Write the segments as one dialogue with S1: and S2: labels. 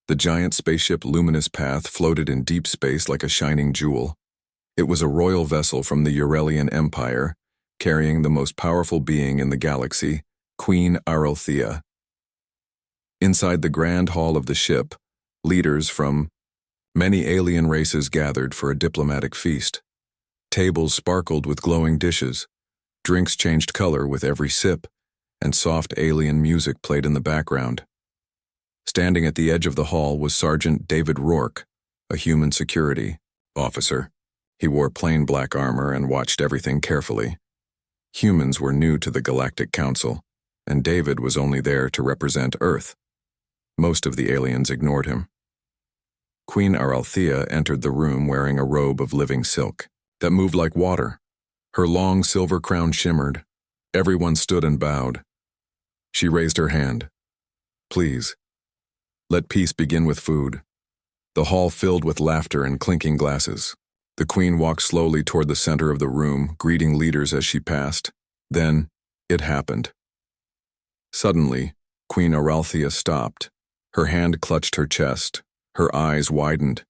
S1: The giant spaceship Luminous Path floated in deep space like a shining jewel. It was a royal vessel from the Eurelian Empire, carrying the most powerful being in the galaxy, Queen Aralthea. Inside the grand hall of the ship, leaders from many alien races gathered for a diplomatic feast. Tables sparkled with glowing dishes, drinks changed color with every sip, and soft alien music played in the background. Standing at the edge of the hall was Sergeant David Rourke, a human security officer. He wore plain black armor and watched everything carefully. Humans were new to the Galactic Council, and David was only there to represent Earth. Most of the aliens ignored him. Queen Aralthea entered the room wearing a robe of living silk that moved like water. Her long silver crown shimmered. Everyone stood and bowed. She raised her hand. "Please, let peace begin with food." The hall filled with laughter and clinking glasses. The queen walked slowly toward the center of the room, greeting leaders as she passed. Then, it happened. Suddenly, Queen Aralthea stopped. Her hand clutched her chest. Her eyes widened.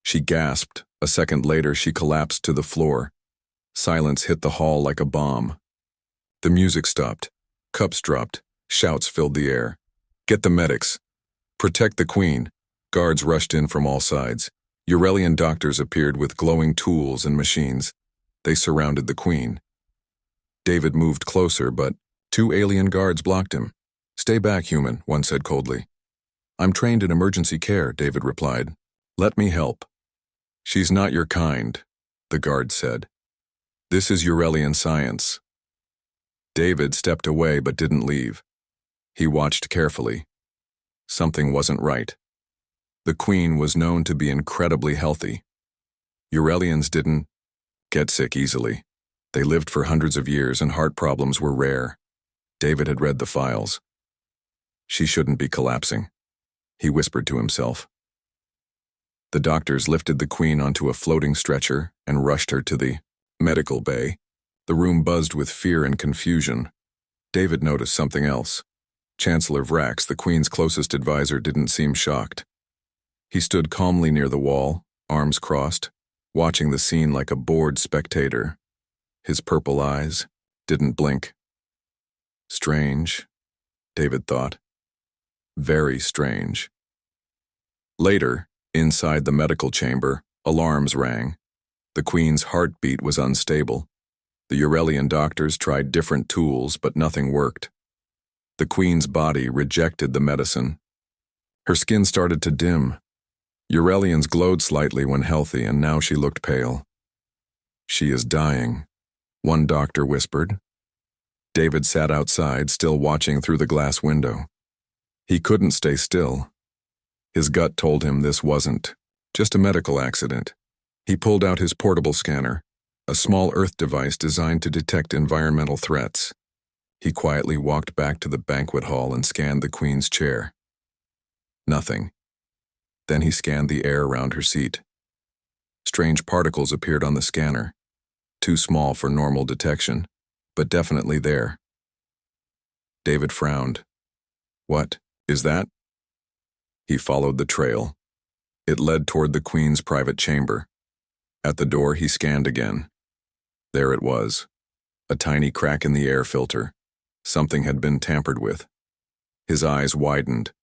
S1: She gasped. A second later, she collapsed to the floor. Silence hit the hall like a bomb. The music stopped. Cups dropped. Shouts filled the air. "Get the medics! Protect the queen!" Guards rushed in from all sides. Eurelian doctors appeared with glowing tools and machines. They surrounded the queen. David moved closer, but 2 alien guards blocked him. "Stay back, human," one said coldly. "I'm trained in emergency care," David replied. "Let me help." "She's not your kind," the guard said. "This is Eurelian science." David stepped away but didn't leave. He watched carefully. Something wasn't right. The queen was known to be incredibly healthy. Eurelians didn't get sick easily. They lived for hundreds of years and heart problems were rare. David had read the files. She shouldn't be collapsing, he whispered to himself. The doctors lifted the queen onto a floating stretcher and rushed her to the medical bay. The room buzzed with fear and confusion. David noticed something else. Chancellor Vrax, the queen's closest advisor, didn't seem shocked. He stood calmly near the wall, arms crossed, watching the scene like a bored spectator. His purple eyes didn't blink. Strange, David thought. Very strange. Later, inside the medical chamber, alarms rang. The queen's heartbeat was unstable. The Eurelian doctors tried different tools, but nothing worked. The queen's body rejected the medicine. Her skin started to dim. Eurelians glowed slightly when healthy, and now she looked pale. "She is dying," one doctor whispered. David sat outside, still watching through the glass window. He couldn't stay still. His gut told him this wasn't just a medical accident. He pulled out his portable scanner, a small Earth device designed to detect environmental threats. He quietly walked back to the banquet hall and scanned the queen's chair. Nothing. Then he scanned the air around her seat. Strange particles appeared on the scanner, too small for normal detection, but definitely there. David frowned. "What is that?" He followed the trail. It led toward the queen's private chamber. At the door, he scanned again. There it was, a tiny crack in the air filter. Something had been tampered with. His eyes widened.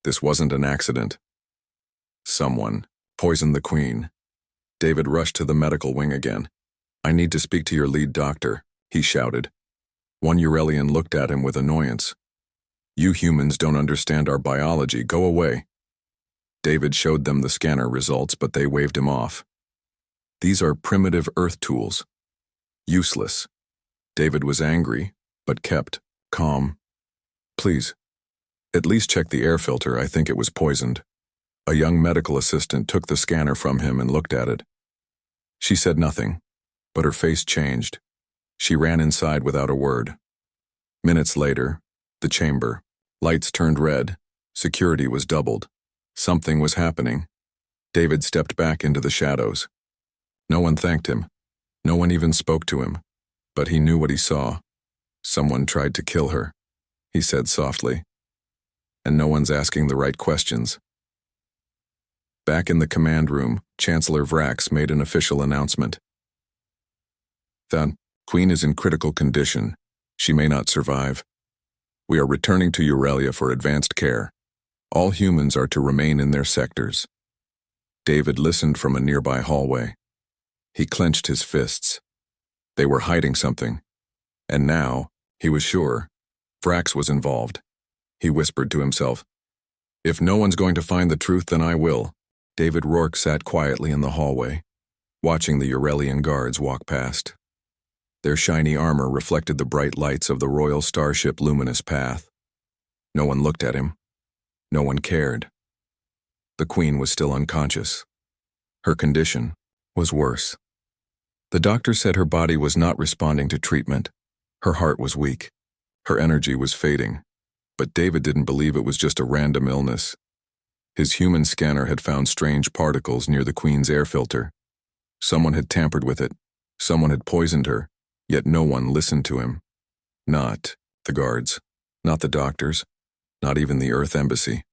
S1: This wasn't an accident. Someone poisoned the queen. David rushed to the medical wing again. "I need to speak to your lead doctor," he shouted. One Eurelian looked at him with annoyance. "You humans don't understand our biology. Go away." David showed them the scanner results, but they waved him off. "These are primitive Earth tools. Useless." David was angry, but kept calm. "Please, at least check the air filter. I think it was poisoned." A young medical assistant took the scanner from him and looked at it. She said nothing, but her face changed. She ran inside without a word. Minutes later, the chamber. Lights turned red. Security was doubled. Something was happening. David stepped back into the shadows. No one thanked him. No one even spoke to him. But he knew what he saw. "Someone tried to kill her," he said softly. "And no one's asking the right questions." Back in the command room, Chancellor Vrax made an official announcement. The Queen is in critical condition. She may not survive. We are returning to Eurelia for advanced care. All humans are to remain in their sectors. David listened from a nearby hallway. He clenched his fists. They were hiding something. And now, he was sure, Vrax was involved. He whispered to himself, "If no one's going to find the truth, then I will." David Rourke sat quietly in the hallway, watching the Eurelian guards walk past. Their shiny armor reflected the bright lights of the royal starship Luminous Path. No one looked at him. No one cared. The Queen was still unconscious. Her condition was worse. The doctor said her body was not responding to treatment. Her heart was weak. Her energy was fading. But David didn't believe it was just a random illness. His human scanner had found strange particles near the Queen's air filter. Someone had tampered with it. Someone had poisoned her, yet no one listened to him. Not the guards, not the doctors, not even the Earth Embassy.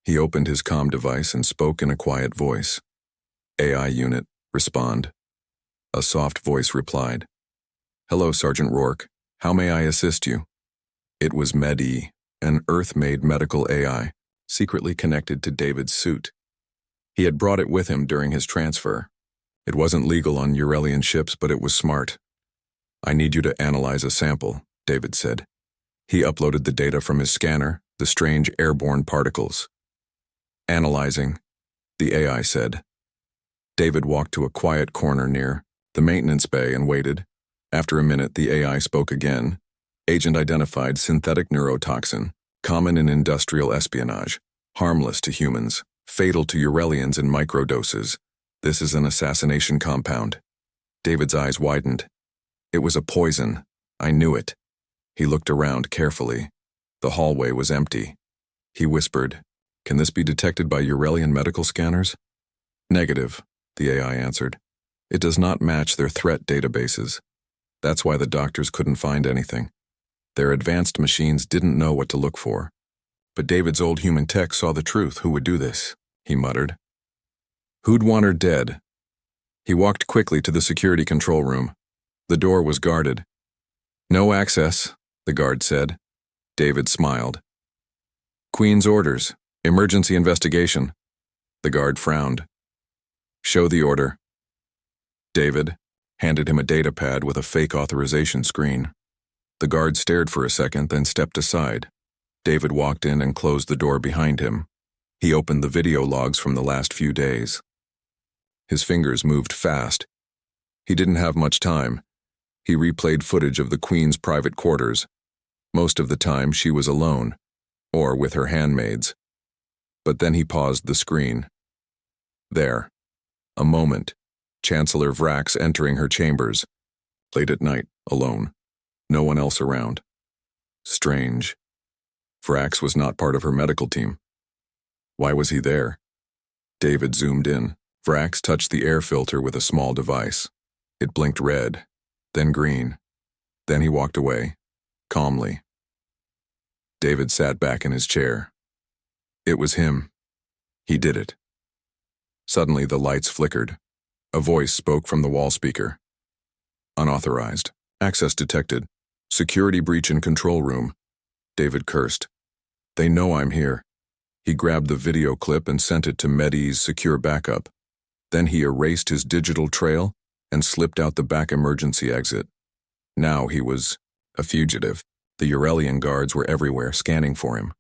S1: He opened his comm device and spoke in a quiet voice. "AI unit, respond." A soft voice replied. "Hello, Sergeant Rourke. How may I assist you?" It was Med-E, an Earth-made medical AI, secretly connected to David's suit. He had brought it with him during his transfer. It wasn't legal on Eurelian ships, but it was smart. "I need you to analyze a sample," David said. He uploaded the data from his scanner, the strange airborne particles. "Analyzing," the AI said. David walked to a quiet corner near the maintenance bay and waited. After a minute, the AI spoke again. "Agent identified synthetic neurotoxin, common in industrial espionage, harmless to humans, fatal to Eurelians in microdoses. This is an assassination compound." David's eyes widened. "It was a poison. I knew it." He looked around carefully. The hallway was empty. He whispered, "Can this be detected by Eurelian medical scanners?" "Negative," the AI answered. "It does not match their threat databases. That's why the doctors couldn't find anything. Their advanced machines didn't know what to look for. But David's old human tech saw the truth. Who would do this?" he muttered. "Who'd want her dead?" He walked quickly to the security control room. The door was guarded. "No access," the guard said. David smiled. "Queen's orders. Emergency investigation." The guard frowned. "Show the order." David handed him a data pad with a fake authorization screen. The guard stared for a second, then stepped aside. David walked in and closed the door behind him. He opened the video logs from the last few days. His fingers moved fast. He didn't have much time. He replayed footage of the Queen's private quarters. Most of the time, she was alone, or with her handmaids. But then he paused the screen. There. A moment. Chancellor Vrax entering her chambers. Late at night, alone. No one else around. Strange. Vrax was not part of her medical team. Why was he there? David zoomed in. Vrax touched the air filter with a small device. It blinked red, then green. Then he walked away, calmly. David sat back in his chair. It was him. He did it. Suddenly the lights flickered. A voice spoke from the wall speaker. "Unauthorized. Access detected. Security breach in control room." David cursed. "They know I'm here." He grabbed the video clip and sent it to Med-E's secure backup. Then he erased his digital trail and slipped out the back emergency exit. Now he was a fugitive. The Eurelian guards were everywhere, scanning for him.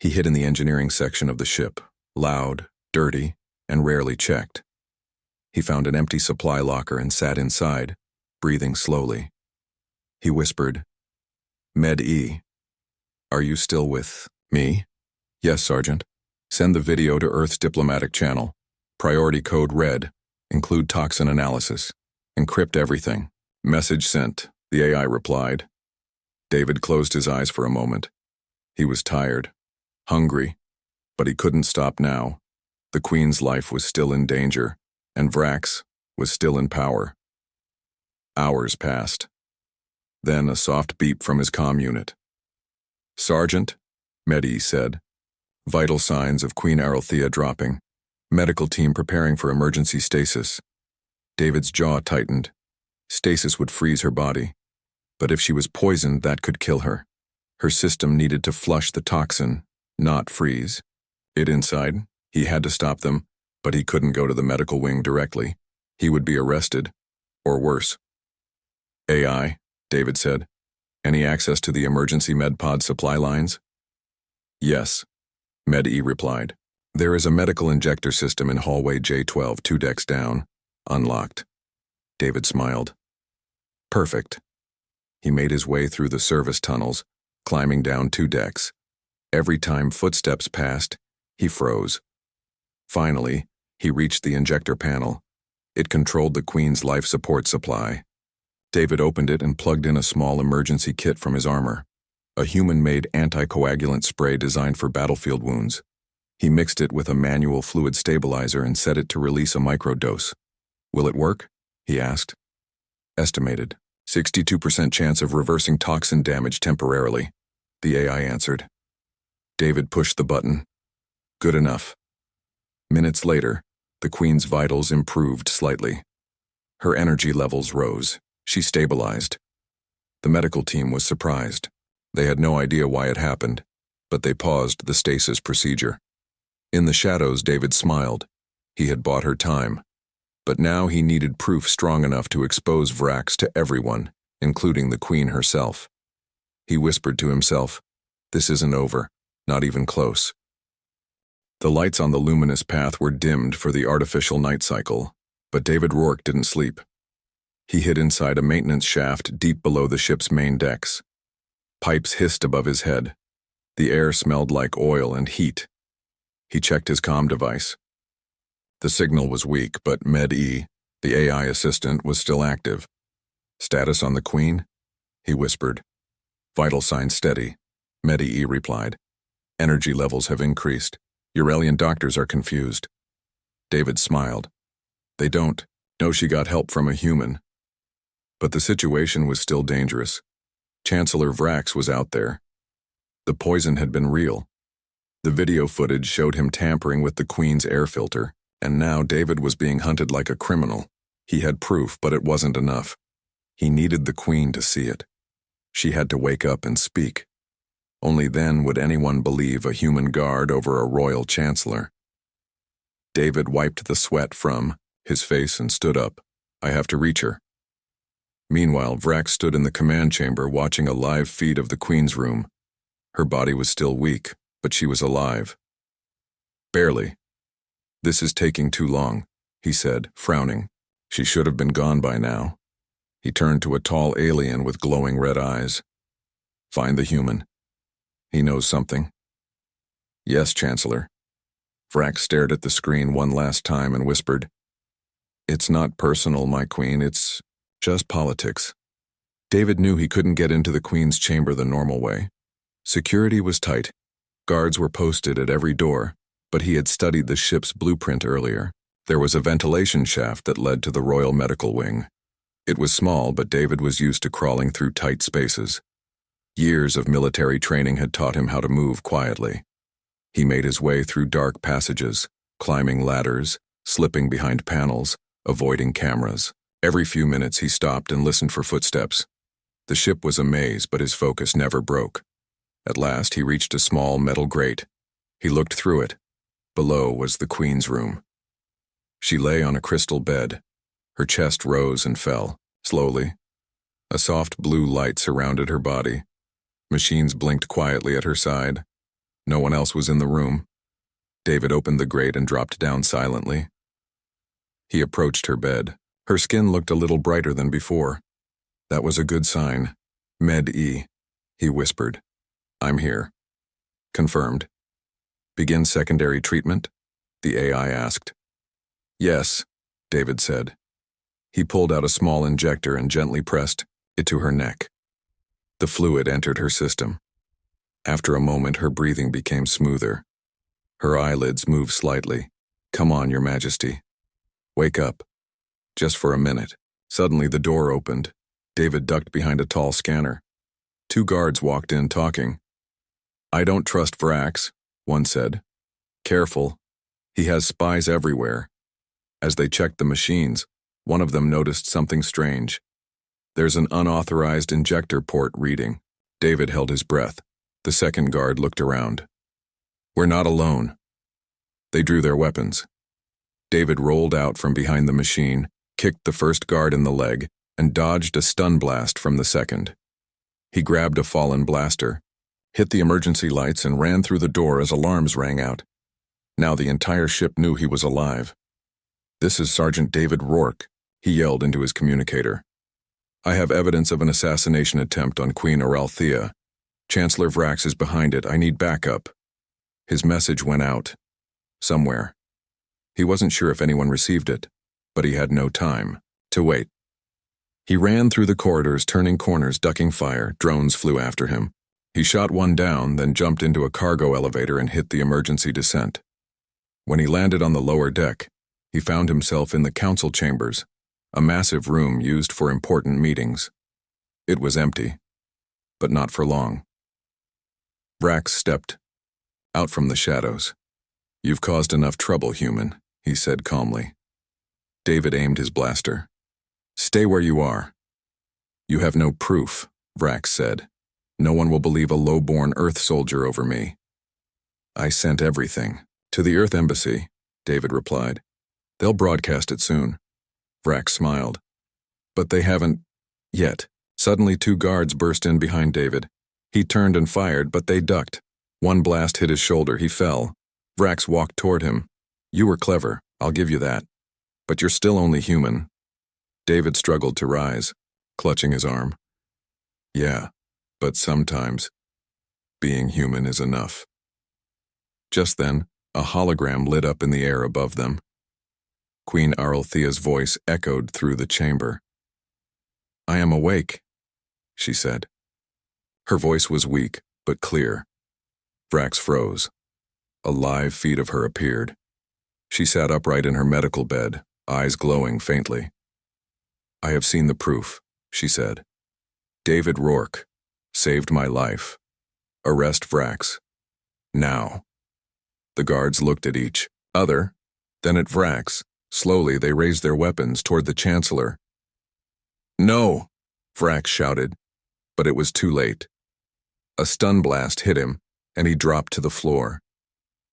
S1: He hid in the engineering section of the ship, loud, dirty, and rarely checked. He found an empty supply locker and sat inside, breathing slowly. He whispered, "Med-E, are you still with me?" "Yes, Sergeant." "Send the video to Earth's diplomatic channel. Priority code red. Include toxin analysis. Encrypt everything." "Message sent," the AI replied. David closed his eyes for a moment. He was tired, hungry, but he couldn't stop now. The Queen's life was still in danger, and Vrax was still in power. Hours passed. Then a soft beep from his comm unit. "Sergeant," Med-E said. "Vital signs of Queen Arothea dropping. Medical team preparing for emergency stasis. David's jaw tightened. Stasis would freeze her body. But if she was poisoned, that could kill her. Her system needed to flush the toxin, not freeze it inside. He had to stop them, but he couldn't go to the medical wing directly. He would be arrested, or worse. AI, David said. Any access to the emergency medpod supply lines? Yes, Med-E replied. There is a medical injector system in hallway J12, 2 decks down, unlocked. David smiled. Perfect. He made his way through the service tunnels, climbing down 2 decks. Every time footsteps passed, he froze. Finally, he reached the injector panel. It controlled the Queen's life support supply. David opened it and plugged in a small emergency kit from his armor, a human-made anticoagulant spray designed for battlefield wounds. He mixed it with a manual fluid stabilizer and set it to release a microdose. Will it work? He asked. Estimated. 62% chance of reversing toxin damage temporarily, the AI answered. David pushed the button. Good enough. Minutes later, the Queen's vitals improved slightly. Her energy levels rose. She stabilized. The medical team was surprised. They had no idea why it happened, but they paused the stasis procedure. In the shadows, David smiled. He had bought her time. But now he needed proof strong enough to expose Vrax to everyone, including the Queen herself. He whispered to himself, "This isn't over, not even close." The lights on the luminous path were dimmed for the artificial night cycle, but David Rourke didn't sleep. He hid inside a maintenance shaft deep below the ship's main decks. Pipes hissed above his head. The air smelled like oil and heat. He checked his comm device. The signal was weak, but Med-E, the AI assistant, was still active. Status on the Queen? He whispered. Vital signs steady, Med-E replied. Energy levels have increased. Uralian doctors are confused. David smiled. They don't know she got help from a human. But the situation was still dangerous. Chancellor Vrax was out there. The poison had been real. The video footage showed him tampering with the Queen's air filter, and now David was being hunted like a criminal. He had proof, but it wasn't enough. He needed the Queen to see it. She had to wake up and speak. Only then would anyone believe a human guard over a royal chancellor. David wiped the sweat from his face and stood up. I have to reach her. Meanwhile, Vrax stood in the command chamber watching a live feed of the Queen's room. Her body was still weak, but she was alive. Barely. This is taking too long, he said, frowning. She should have been gone by now. He turned to a tall alien with glowing red eyes. Find the human. He knows something. Yes, Chancellor. Vrax stared at the screen one last time and whispered, It's not personal, my Queen, it's just politics. David knew he couldn't get into the Queen's chamber the normal way. Security was tight. Guards were posted at every door, but he had studied the ship's blueprint earlier. There was a ventilation shaft that led to the Royal Medical Wing. It was small, but David was used to crawling through tight spaces. Years of military training had taught him how to move quietly. He made his way through dark passages, climbing ladders, slipping behind panels, avoiding cameras. Every few minutes he stopped and listened for footsteps. The ship was a maze, but his focus never broke. At last he reached a small metal grate. He looked through it. Below was the Queen's room. She lay on a crystal bed. Her chest rose and fell, slowly. A soft blue light surrounded her body. Machines blinked quietly at her side. No one else was in the room. David opened the grate and dropped down silently. He approached her bed. Her skin looked a little brighter than before. That was a good sign. Med-E, he whispered. I'm here. Confirmed. Begin secondary treatment? The AI asked. Yes, David said. He pulled out a small injector and gently pressed it to her neck. The fluid entered her system. After a moment, her breathing became smoother. Her eyelids moved slightly. Come on, Your Majesty. Wake up. Just for a minute. Suddenly the door opened. David ducked behind a tall scanner. 2 guards walked in talking. I don't trust Vrax, one said. Careful. He has spies everywhere. As they checked the machines, one of them noticed something strange. There's an unauthorized injector port reading. David held his breath. The second guard looked around. We're not alone. They drew their weapons. David rolled out from behind the machine, kicked the first guard in the leg, and dodged a stun blast from the second. He grabbed a fallen blaster, hit the emergency lights, and ran through the door as alarms rang out. Now the entire ship knew he was alive. "This is Sergeant David Rourke," he yelled into his communicator. "I have evidence of an assassination attempt on Queen Oralthea. Chancellor Vrax is behind it. I need backup." His message went out. Somewhere. He wasn't sure if anyone received it, but he had no time to wait. He ran through the corridors, turning corners, ducking fire. Drones flew after him. He shot one down, then jumped into a cargo elevator and hit the emergency descent. When he landed on the lower deck, he found himself in the council chambers, a massive room used for important meetings. It was empty, but not for long. Vrax stepped out from the shadows. "You've caused enough trouble, human," he said calmly. David aimed his blaster. "Stay where you are." "You have no proof," Vrax said. "No one will believe a low-born Earth soldier over me." "I sent everything to the Earth Embassy," David replied. "They'll broadcast it soon." Vrax smiled. "But they haven't yet." Suddenly 2 guards burst in behind David. He turned and fired, but they ducked. One blast hit his shoulder. He fell. Vrax walked toward him. "You were clever, I'll give you that. But you're still only human." David struggled to rise, clutching his arm. "Yeah, but sometimes being human is enough." Just then, a hologram lit up in the air above them. Queen Oralthea's voice echoed through the chamber. "I am awake," she said. Her voice was weak, but clear. Vrax froze. A live feed of her appeared. She sat upright in her medical bed, eyes glowing faintly. "I have seen the proof," she said. "David Rourke saved my life. Arrest Vrax. Now." The guards looked at each other, then at Vrax. Slowly, they raised their weapons toward the Chancellor. "No!" Vrax shouted, but it was too late. A stun blast hit him, and he dropped to the floor.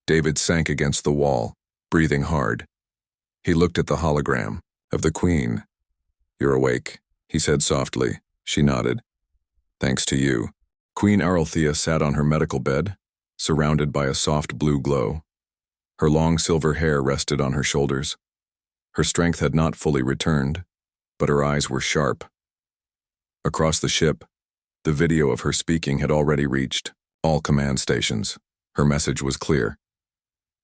S1: David sank against the wall, breathing hard. He looked at the hologram of the Queen. "You're awake," he said softly. She nodded. "Thanks to you." Queen Oralthea sat on her medical bed, surrounded by a soft blue glow. Her long silver hair rested on her shoulders. Her strength had not fully returned, but her eyes were sharp. Across the ship, the video of her speaking had already reached all command stations. Her message was clear.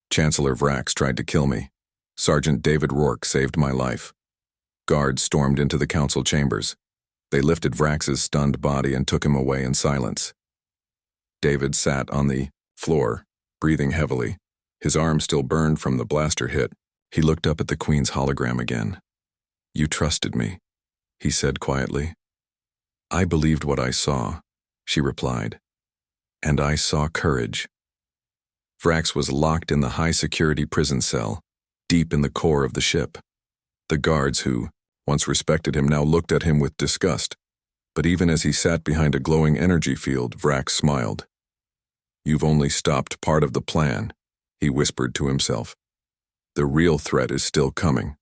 S1: "Chancellor Vrax tried to kill me. Sergeant David Rourke saved my life." Guards stormed into the council chambers. They lifted Vrax's stunned body and took him away in silence. David sat on the floor, breathing heavily. His arm still burned from the blaster hit. He looked up at the Queen's hologram again. "You trusted me," he said quietly. "I believed what I saw," she replied. "And I saw courage." Vrax was locked in the high-security prison cell, deep in the core of the ship. The guards who once respected him now looked at him with disgust, but even as he sat behind a glowing energy field, Vrax smiled. "You've only stopped part of the plan," he whispered to himself. "The real threat is still coming."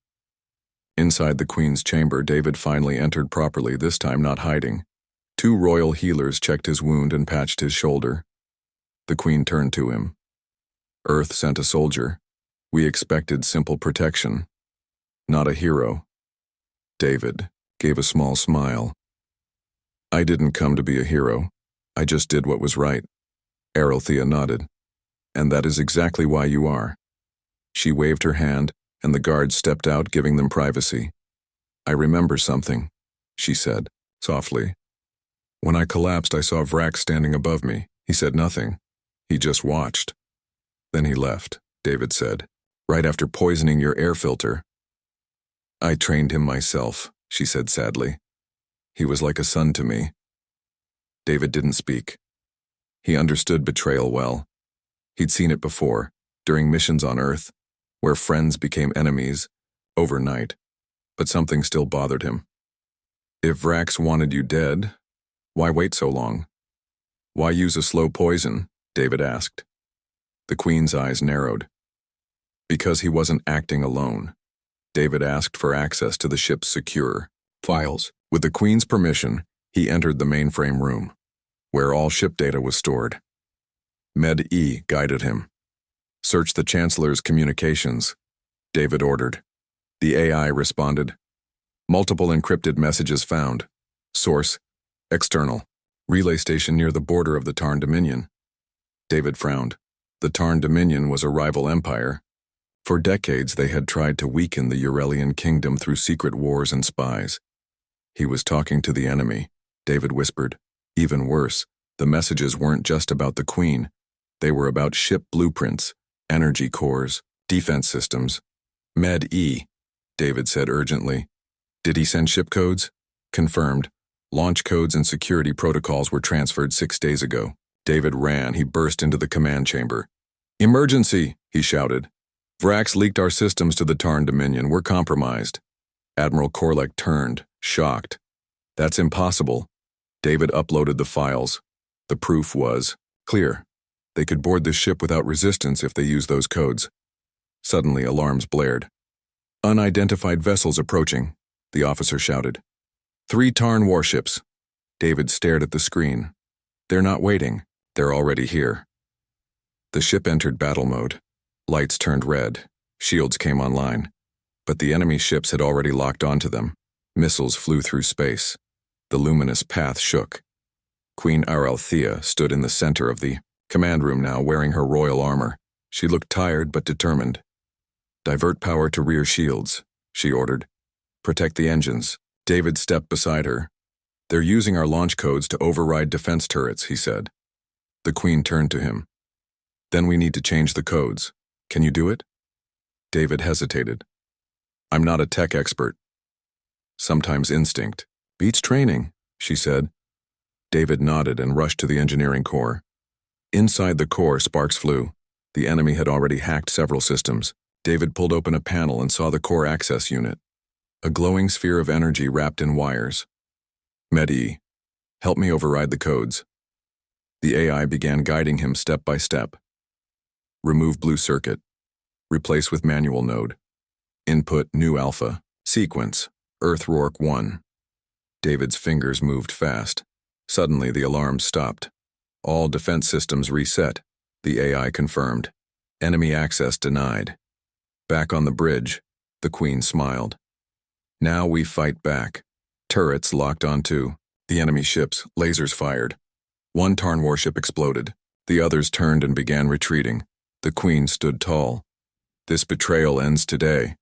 S1: Inside the Queen's chamber, David finally entered properly, this time not hiding. 2 royal healers checked his wound and patched his shoulder. The Queen turned to him. "Earth sent a soldier. We expected simple protection. Not a hero." David gave a small smile. "I didn't come to be a hero. I just did what was right." Oralthea nodded. "And that is exactly why you are." She waved her hand, and the guards stepped out, giving them privacy. "I remember something," she said, softly. "When I collapsed, I saw Vrax standing above me. He said nothing. He just watched. Then he left," David said, "right after poisoning your air filter." "I trained him myself," she said sadly. "He was like a son to me." David didn't speak. He understood betrayal well. He'd seen it before, during missions on Earth. where friends became enemies overnight, but something still bothered him. If Vrax wanted you dead, why wait so long? Why use a slow poison? David asked. The Queen's eyes narrowed. Because he wasn't acting alone. David asked for access to the ship's secure files. With the Queen's permission, he entered the mainframe room, where all ship data was stored. Med-E guided him. Search the Chancellor's communications, David ordered. The AI responded. Multiple encrypted messages found. Source, external. Relay station near the border of the Tarn Dominion. David frowned. The Tarn Dominion was a rival empire. For decades they had tried to weaken the Eurelian kingdom through secret wars and spies. He was talking to the enemy, David whispered. Even worse, the messages weren't just about the Queen. They were about ship blueprints, energy cores, defense systems. Med-E, David said urgently. Did he send ship codes? Confirmed. Launch codes and security protocols were transferred 6 days ago. David ran. He burst into the command chamber. Emergency, he shouted. Vrax leaked our systems to the Tarn Dominion. We're compromised. Admiral Korlek turned, shocked. That's impossible. David uploaded the files. The proof was clear. They could board the ship without resistance if they used those codes. Suddenly, alarms blared. Unidentified vessels approaching, the officer shouted. 3 Tarn warships. David stared at the screen. They're not waiting. They're already here. The ship entered battle mode. Lights turned red. Shields came online. But the enemy ships had already locked onto them. Missiles flew through space. The luminous path shook. Queen Aralthea stood in the center of the command room now, wearing her royal armor. She looked tired but determined. Divert power to rear shields, she ordered. Protect the engines. David stepped beside her. They're using our launch codes to override defense turrets, he said. The Queen turned to him. Then we need to change the codes. Can you do it? David hesitated. I'm not a tech expert. Sometimes instinct beats training, she said. David nodded and rushed to the engineering core. Inside the core, sparks flew. The enemy had already hacked several systems. David pulled open a panel and saw the core access unit. A glowing sphere of energy wrapped in wires. Med-E, help me override the codes. The AI began guiding him step by step. Remove blue circuit. Replace with manual node. Input new alpha. Sequence. Earth-Rourke 1. David's fingers moved fast. Suddenly, the alarm stopped. All defense systems reset. The AI confirmed. Enemy access denied. Back on the bridge, the Queen smiled. Now we fight back. Turrets locked onto the enemy ships, lasers fired. 1 Tarn warship exploded. The others turned and began retreating. The Queen stood tall. This betrayal ends today.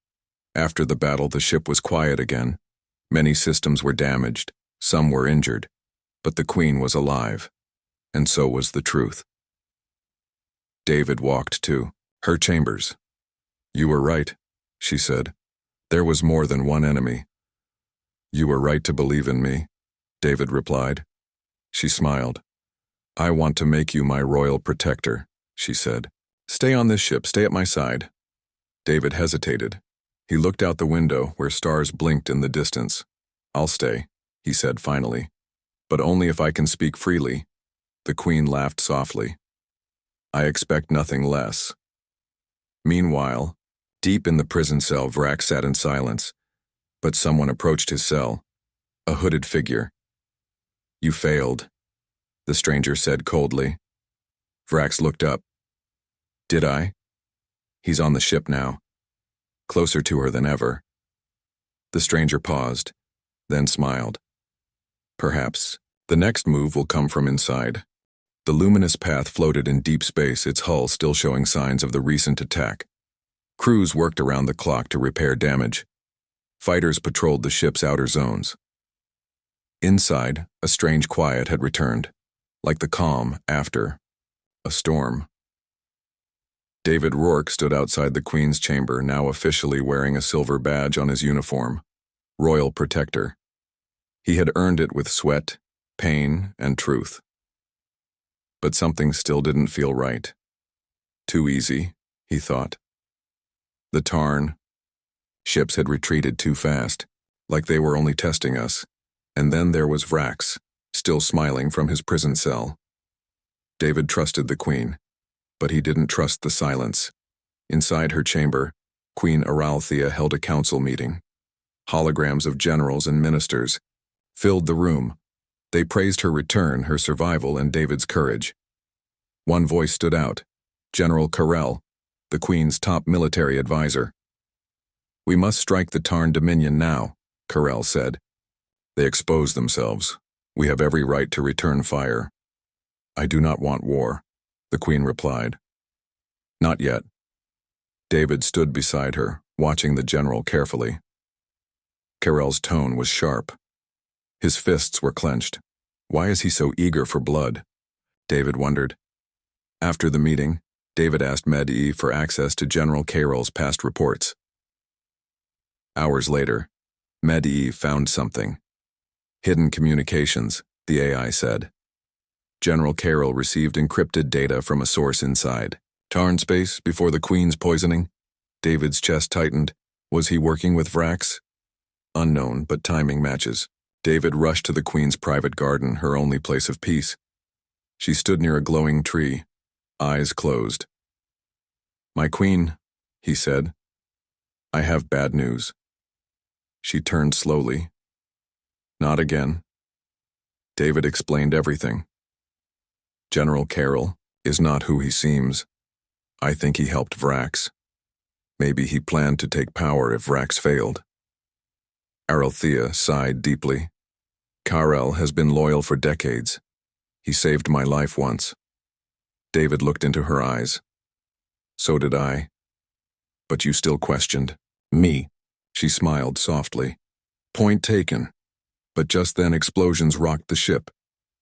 S1: After the battle, the ship was quiet again. Many systems were damaged. Some were injured. But the Queen was alive. And so was the truth. David walked to her chambers. You were right, she said. There was more than one enemy. You were right to believe in me, David replied. She smiled. I want to make you my royal protector, she said. Stay on this ship, stay at my side. David hesitated. He looked out the window where stars blinked in the distance. I'll stay, he said finally. But only if I can speak freely. The Queen laughed softly. I expect nothing less. Meanwhile, deep in the prison cell, Vrax sat in silence. But someone approached his cell. A hooded figure. You failed, the stranger said coldly. Vrax looked up. Did I? He's on the ship now. Closer to her than ever. The stranger paused, then smiled. Perhaps the next move will come from inside. The luminous path floated in deep space, its hull still showing signs of the recent attack. Crews worked around the clock to repair damage. Fighters patrolled the ship's outer zones. Inside, a strange quiet had returned, like the calm after a storm. David Rourke stood outside the Queen's chamber, now officially wearing a silver badge on his uniform, Royal Protector. He had earned it with sweat, pain, and truth. But something still didn't feel right. Too easy, he thought. The Tarn. Ships had retreated too fast, like they were only testing us. And then there was Vrax, still smiling from his prison cell. David trusted the Queen, but he didn't trust the silence. Inside her chamber, Queen Aralthea held a council meeting. Holograms of generals and ministers filled the room. They praised her return, her survival, and David's courage. One voice stood out, General Karel, the Queen's top military advisor. "We must strike the Tarn Dominion now," Karel said. "They expose themselves. We have every right to return fire." "I do not want war," the Queen replied. "Not yet." David stood beside her, watching the general carefully. Karel's tone was sharp. His fists were clenched. Why is he so eager for blood? David wondered. After the meeting, David asked Med-E for access to General Karel's past reports. Hours later, Med-E found something. Hidden communications, the AI said. General Karel received encrypted data from a source inside. Tarn space before the Queen's poisoning? David's chest tightened. Was he working with Vrax? Unknown, but timing matches. David rushed to the Queen's private garden, her only place of peace. She stood near a glowing tree, eyes closed. "My Queen," he said, "I have bad news." She turned slowly. "Not again." David explained everything. "General Karel is not who he seems. I think he helped Vrax. Maybe he planned to take power if Vrax failed." Aralthea sighed deeply. "Karel has been loyal for decades. He saved my life once." David looked into her eyes. "So did I. But you still questioned me." She smiled softly. "Point taken." But just then explosions rocked the ship.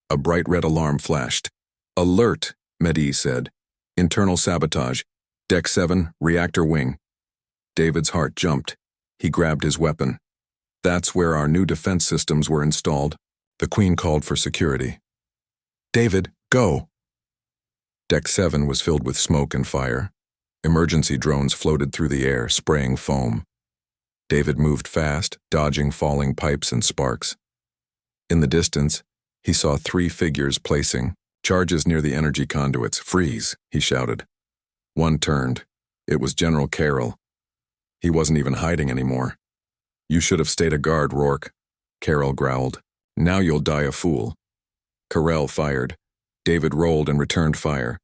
S1: A bright red alarm flashed. "Alert," Med-E said. "Internal sabotage. Deck 7, reactor wing." David's heart jumped. He grabbed his weapon. That's where our new defense systems were installed. The Queen called for security. "David, go!" Deck 7 was filled with smoke and fire. Emergency drones floated through the air, spraying foam. David moved fast, dodging falling pipes and sparks. In the distance, he saw 3 figures placing charges near the energy conduits. "Freeze," he shouted. One turned. It was General Karel. He wasn't even hiding anymore. "You should have stayed a guard, Rourke," Karel growled. "Now you'll die a fool." Karel fired. David rolled and returned fire.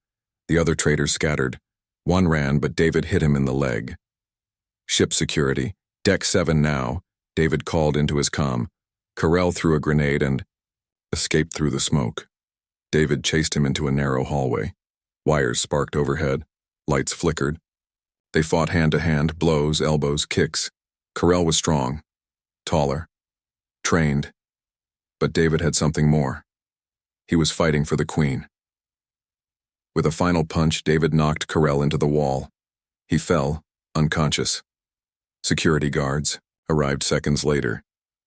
S1: The other traitors scattered. One ran, but David hit him in the leg. "Ship security. Deck 7 now," David called into his comm. Karel threw a grenade and escaped through the smoke. David chased him into a narrow hallway. Wires sparked overhead. Lights flickered. They fought hand-to-hand, blows, elbows, kicks. Karel was strong, taller, trained. But David had something more. He was fighting for the Queen. With a final punch, David knocked Karel into the wall. He fell, unconscious. Security guards arrived seconds later.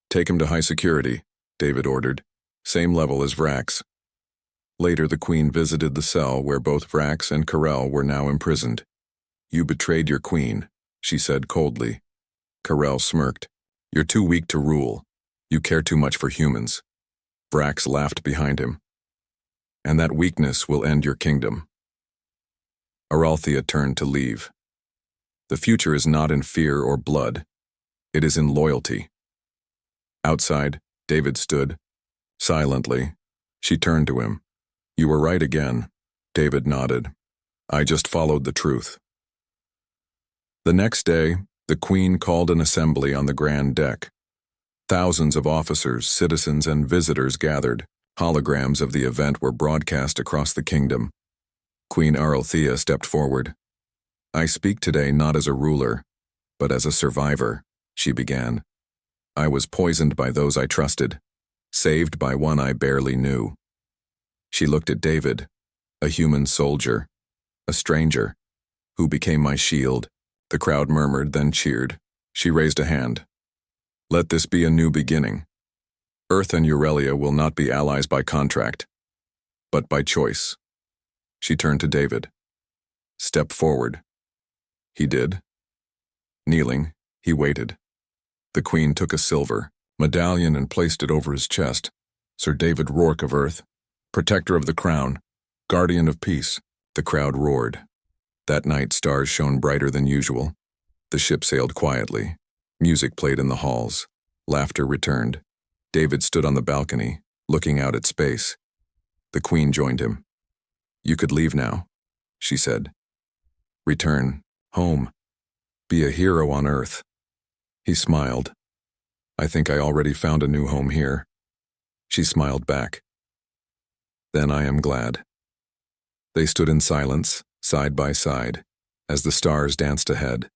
S1: "Take him to high security," David ordered. "Same level as Vrax." Later, the Queen visited the cell where both Vrax and Karel were now imprisoned. "You betrayed your Queen," she said coldly. Karel smirked. "You're too weak to rule. You care too much for humans." Vrax laughed behind him. "And that weakness will end your kingdom." Aralthea turned to leave. "The future is not in fear or blood. It is in loyalty." Outside, David stood. Silently, she turned to him. "You were right again." David nodded. "I just followed the truth." The next day, the Queen called an assembly on the grand deck. Thousands of officers, citizens, and visitors gathered. Holograms of the event were broadcast across the kingdom. Queen Aralthea stepped forward. "I speak today not as a ruler, but as a survivor," she began. "I was poisoned by those I trusted, saved by one I barely knew." She looked at David, a human soldier, a stranger, who became my shield. The crowd murmured, then cheered. She raised a hand. "Let this be a new beginning. Earth and Eurelia will not be allies by contract, but by choice." She turned to David. "Step forward." He did. Kneeling, he waited. The Queen took a silver medallion and placed it over his chest. Sir David Rourke of Earth, Protector of the Crown, Guardian of Peace. The crowd roared. That night stars shone brighter than usual. The ship sailed quietly. Music played in the halls. Laughter returned. David stood on the balcony, looking out at space. The Queen joined him. "You could leave now," she said. "Return, home. Be a hero on Earth." He smiled. "I think I already found a new home here." She smiled back. "Then I am glad." They stood in silence, side by side, as the stars danced ahead.